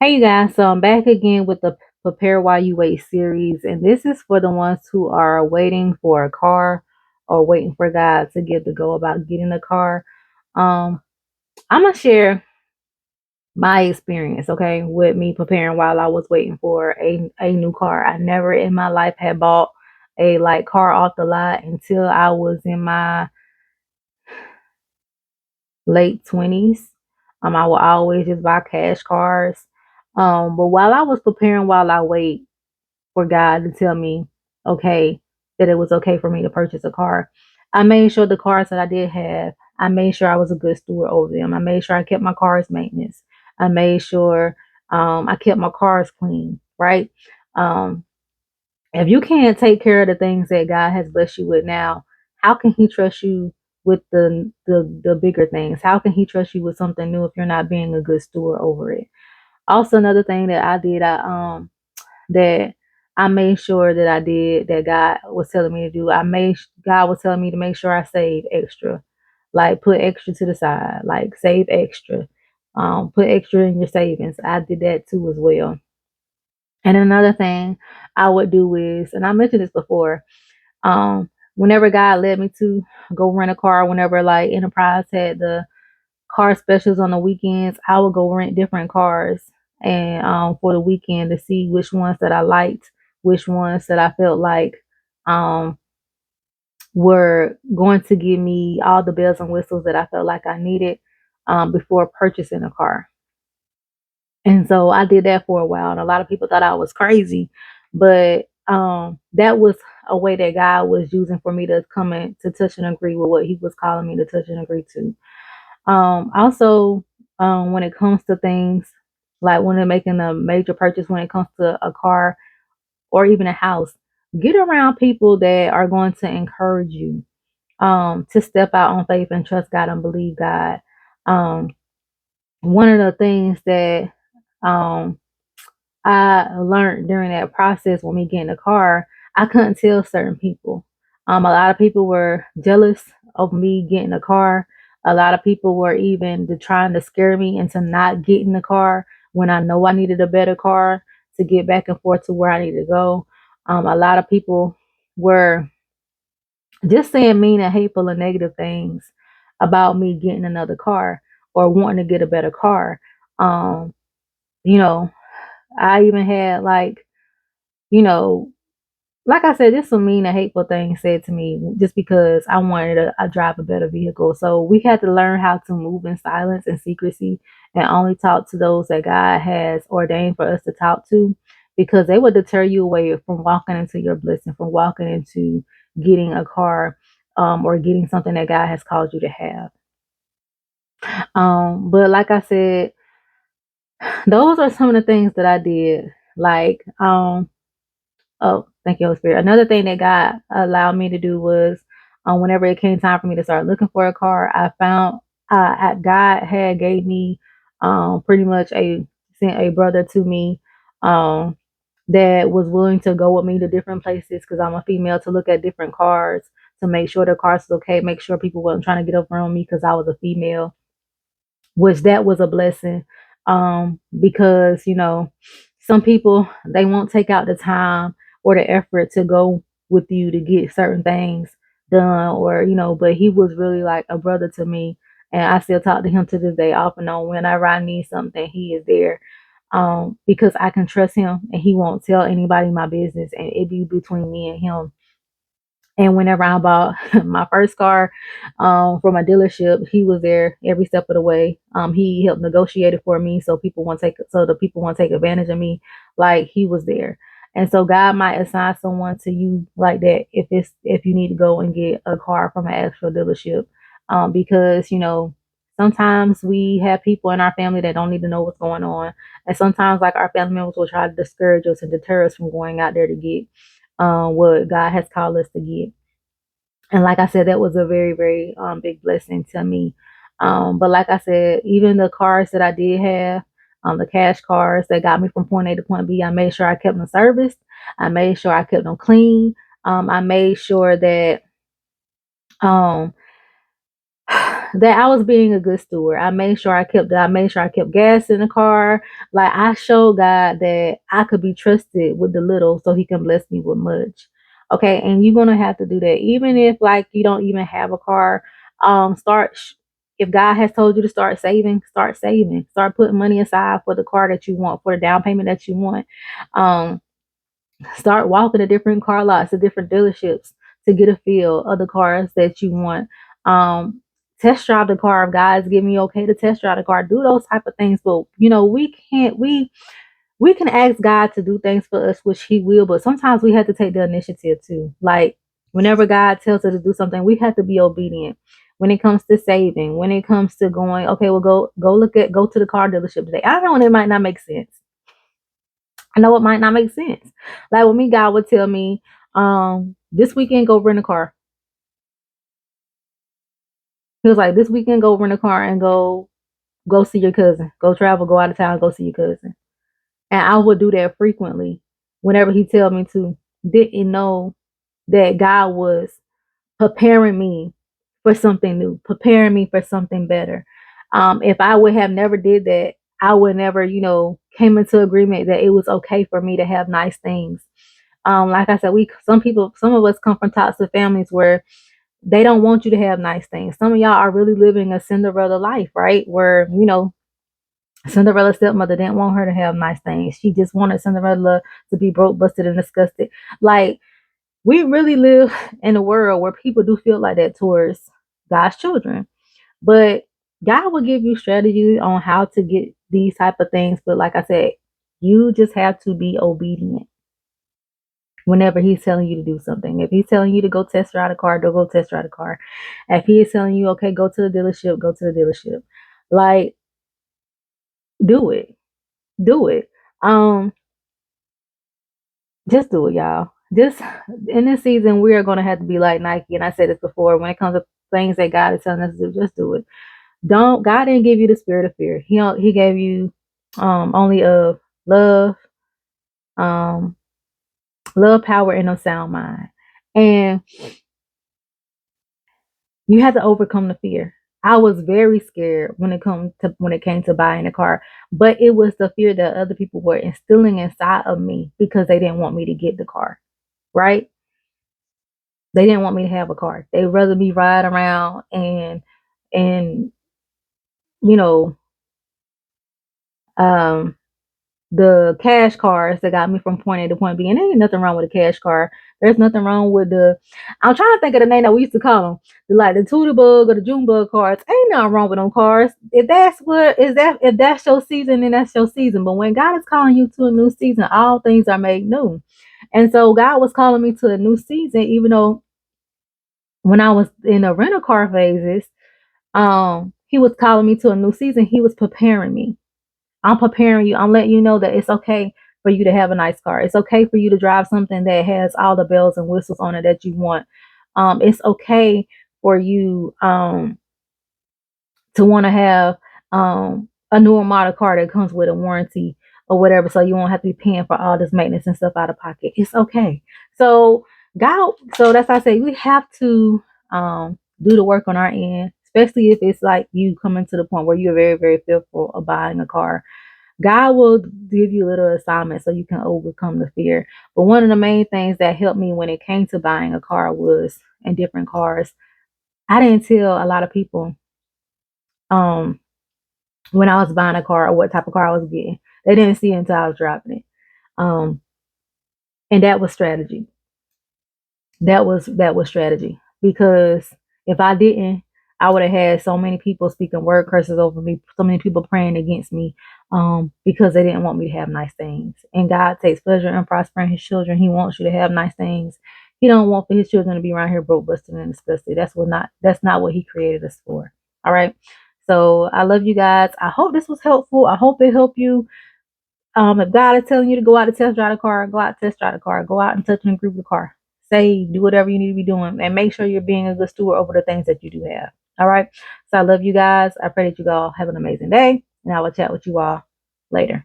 Hey you guys, so I'm back again with the Prepare While You Wait series, and this is for the ones who are waiting for a car or waiting for God to get the go about getting a car. Um, I'm gonna share my experience, okay, with me preparing while I was waiting for a new car. I never in my life had bought a car off the lot until I was in my late 20s. I will always just buy cash cars. But while I was preparing while I wait for God to tell me, okay, that it was okay for me to purchase a car. I made sure the cars that I did have, I made sure I was a good steward over them. I made sure I kept my cars maintenance. I made sure I kept my cars clean, right? Um, if you can't take care of the things that God has blessed you with now, how can He trust you with the bigger things? How can He trust you with something new if you're not being a good steward over it? Also, another thing that I did, that I made sure that I did that God was telling me to do. God was telling me to make sure I save extra, like put extra to the side, like save extra, put extra in your savings. I did that too as well. And another thing I would do is, and I mentioned this before, whenever God led me to go rent a car, whenever like Enterprise had the car specials on the weekends, I would go rent different cars and for the weekend to see which ones that I liked, which ones that I felt like um were going to give me all the bells and whistles that I felt like I needed before purchasing a car. And so I did that for a while, and a lot of people thought I was crazy, but that was a way that God was using for me to come in to touch and agree with what He was calling me to touch and agree to. Also, when it comes to things like when they're making a major purchase, when it comes to a car or even a house, get around people that are going to encourage you to step out on faith and trust God and believe God. Um, One of the things that um, I learned during that process when me getting a car, I couldn't tell certain people. A lot of people were jealous of me getting a car. A lot of people were even trying to scare me into not getting the car when I know I needed a better car to get back and forth to where I need to go. A lot of people were just saying mean and hateful and negative things about me getting another car or wanting to get a better car. Um, you know, I even had you know, like I said, just some mean and hateful things said to me just because I wanted to drive a better vehicle. So we had to learn how to move in silence and secrecy and only talk to those that God has ordained for us to talk to because they would deter you away from walking into your blessing, from walking into getting a car or getting something that God has called you to have. But like I said, those are some of the things that I did. Oh, thank you, Holy Spirit. Another thing that God allowed me to do was whenever it came time for me to start looking for a car, I found God had gave me pretty much sent a brother to me um, that was willing to go with me to different places because I'm a female to look at different cars to make sure the cars was okay, make sure people wasn't trying to get over on me because I was a female, which that was a blessing because some people they won't take out the time or the effort to go with you to get certain things done or but he was really like a brother to me, and I still talk to him to this day off and on. Whenever I need something, he is there because I can trust him and he won't tell anybody my business and it be between me and him. And whenever I bought my first car from a dealership, he was there every step of the way. He helped negotiate it for me, so the people won't take advantage of me. Like he was there, and so God might assign someone to you like that if you need to go and get a car from an actual dealership, because sometimes we have people in our family that don't need to know what's going on, and sometimes like our family members will try to discourage us and deter us from going out there to get what God has called us to get. And like I said, that was a very, very big blessing to me. But like I said, even the cars that I did have, the cash cars that got me from point A to point B, I made sure I kept them serviced. I made sure I kept them clean. I made sure that um, that I was being a good steward. I made sure I kept gas in the car. Like I showed God that I could be trusted with the little so he can bless me with much. Okay, and you're gonna have to do that. Even if like you don't even have a car, start if God has told you to start saving, start saving. Start putting money aside for the car that you want, for the down payment that you want. Um, Start walking to different car lots, to different dealerships to get a feel of the cars that you want. Test drive the car if God's giving you okay to test drive the car. Do those type of things. But we can ask God to do things for us, which He will, but sometimes we have to take the initiative too. Like whenever God tells us to do something, we have to be obedient. When it comes to saving, when it comes to going, okay, well go to the car dealership today. I know it might not make sense. I know it might not make sense. Like with me, God would tell me, this weekend go rent a car. He was like, this weekend go rent a car and go see your cousin. Go travel, go out of town, go see your cousin. And I would do that frequently whenever he tell me to. Didn't know that God was preparing me for something new, preparing me for something better. If I would have never did that, I would never, came into agreement that it was okay for me to have nice things. Like I said, some of us come from toxic families where they don't want you to have nice things. Some of y'all are really living a Cinderella life, right? Where, Cinderella's stepmother didn't want her to have nice things. She just wanted Cinderella to be broke, busted, and disgusted. Like, we really live in a world where people do feel like that towards God's children. But God will give you strategy on how to get these type of things. But like I said, you just have to be obedient whenever he's telling you to do something. If he's telling you to go test drive a car, don't go test drive a car. If he is telling you, okay, go to the dealership, go to the dealership. Like, do it. Do it. Um, just do it, y'all. Just in this season, we are gonna have to be like Nike. And I said this before, when it comes to things that God is telling us to do, just do it. Don't God didn't give you the spirit of fear. He gave you only of love, um, love, power, and a sound mind. And you have to overcome the fear. I was very scared when it came to buying a car, but it was the fear that other people were instilling inside of me because they didn't want me to get the car, right? They didn't want me to have a car. They'd rather me ride around and you know um the cash cars that got me from point A to point B. And there ain't nothing wrong with a cash car. There's nothing wrong with I'm trying to think of the name that we used to call them. Like the Tutor Bug or the June Bug cars. Ain't nothing wrong with them cars. If that's your season, then that's your season. But when God is calling you to a new season, all things are made new. And so God was calling me to a new season, even though when I was in the rental car phases, he was calling me to a new season. He was preparing me. I'm preparing you. I'm letting you know that it's okay for you to have a nice car. It's okay for you to drive something that has all the bells and whistles on it that you want. It's okay for you to want to have a newer model car that comes with a warranty or whatever, so you won't have to be paying for all this maintenance and stuff out of pocket. It's okay. So that's why I say we have to do the work on our end, especially if it's like you coming to the point where you're very, very fearful of buying a car. God will give you little assignments so you can overcome the fear. But one of the main things that helped me when it came to buying a car was, and different cars, I didn't tell a lot of people um when I was buying a car or what type of car I was getting. They didn't see it until I was driving it. Um and that was strategy. That was strategy, because if I didn't, I would have had so many people speaking word curses over me, so many people praying against me, because they didn't want me to have nice things. And God takes pleasure in prospering His children. He wants you to have nice things. He don't want for His children to be around here broke, busted, and disgusted. That's not what He created us for. All right. So I love you guys. I hope this was helpful. I hope it helped you. If God is telling you to go out and test drive a car, go out and test drive a car. Go out and touch and agree with the car. Say, do whatever you need to be doing, and make sure you're being a good steward over the things that you do have. All right. So I love you guys. I pray that you all have an amazing day, and I will chat with you all later.